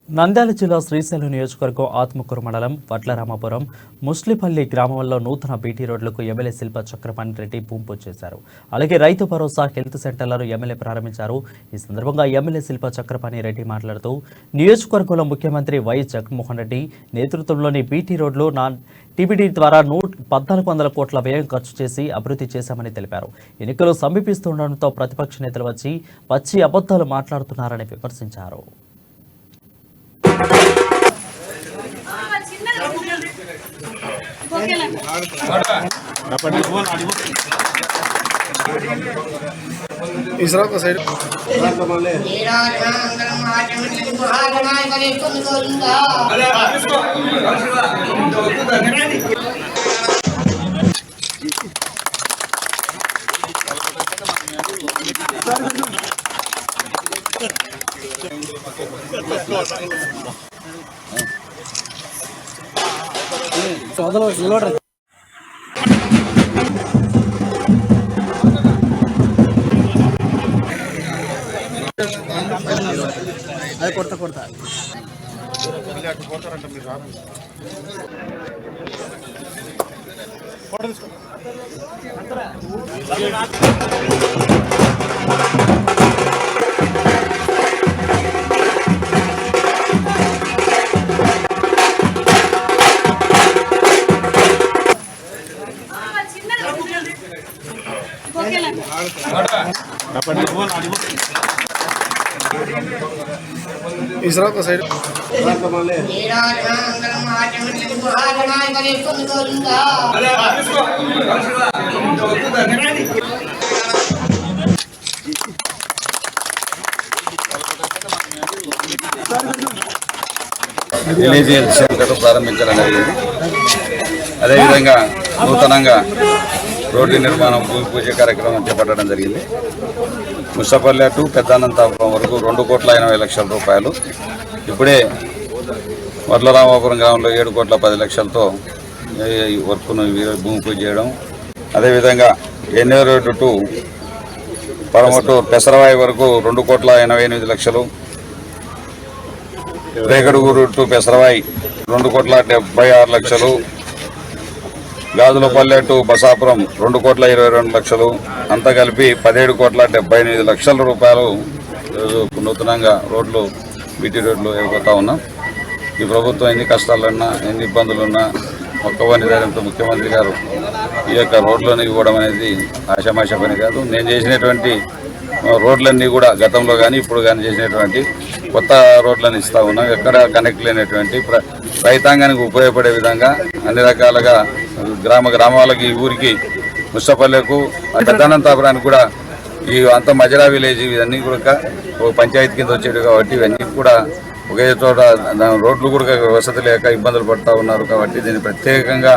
నంద్యాల జిల్లా శ్రీశైలం నియోజకవర్గం ఆత్మకూరు మండలం వడ్లరామాపురం ముస్లిపల్లి గ్రామంలో నూతన బీటీ రోడ్లకు ఎమ్మెల్యే శిల్ప చక్రపాణి రెడ్డి భూమి పూజ చేశారు. అలాగే రైతు భరోసా హెల్త్ సెంటర్లను ఎమ్మెల్యే ప్రారంభించారు. ఈ సందర్భంగా ఎమ్మెల్యే శిల్ప చక్రపాణి రెడ్డి మాట్లాడుతూ నియోజకవర్గంలో ముఖ్యమంత్రి వైఎస్ జగన్మోహన్ రెడ్డి నేతృత్వంలోని బీటీ రోడ్లు టీబీడీ ద్వారా 1,400 కోట్ల వ్యయం ఖర్చు చేసి అభివృద్ధి చేశామని తెలిపారు. ఎన్నికలు సమీపిస్తుండటంతో ప్రతిపక్ష నేతలు వచ్చి అబద్ధాలు మాట్లాడుతున్నారని విమర్శించారు. इसरा का साइड అది కొడతా इसरा का साइड విలేజ్ హెల్త్ సెంటర్ ప్రారంభించాలని జరిగింది. అదేవిధంగా నూతనంగా రోడ్డు నిర్మాణం భూమి పూజ కార్యక్రమం చేపట్టడం జరిగింది. ముస్తపల్లె టు పెద్దానంతాపురం వరకు 2,80,00,000 రూపాయలు. ఇప్పుడే వడ్లరామాపురం గ్రామంలో 7,10,00,000తో వర్క్ను భూమి పూజ చేయడం. అదేవిధంగా ఎన్ఏ రోడ్డు టు పరమటూరు పెసరవాయి వరకు 2,88,00,000. రేగడుగూరు టు పెసరవాయి 2,76,00,000. గాజులపల్లె టు బసాపురం 2,22,00,000. అంతా కలిపి 17,78,00,000 రూపాయలు ఈరోజు నూతనంగా రోడ్లు బీటీ రోడ్లు అయిపోతా ఉన్నాం. ఈ ప్రభుత్వం ఎన్ని కష్టాలున్నా ఎన్ని ఇబ్బందులున్నా ఒక్కవని ధైర్యంతో ముఖ్యమంత్రి గారు ఈ యొక్క రోడ్లను ఇవ్వడం అనేది ఆషామాష పని కాదు. నేను చేసినటువంటి రోడ్లన్నీ కూడా గతంలో కానీ ఇప్పుడు కానీ చేసినటువంటి కొత్త రోడ్లను ఇస్తూ ఉన్నాం. ఎక్కడ కనెక్ట్ లేనటువంటి రైతాంగానికి ఉపయోగపడే విధంగా అన్ని రకాలుగా గ్రామాలకి ఈ ఊరికి ముస్తపల్లెకు పెద్దానంతాపురానికి కూడా ఈ అంత మజరా విలేజ్ ఇవన్నీ కూడా పంచాయతీ కింద వచ్చేవి కాబట్టి ఇవన్నీ కూడా ఒకే చోట రోడ్లు కూడా వసతి లేక ఇబ్బందులు పడుతూ ఉన్నారు. కాబట్టి దీన్ని ప్రత్యేకంగా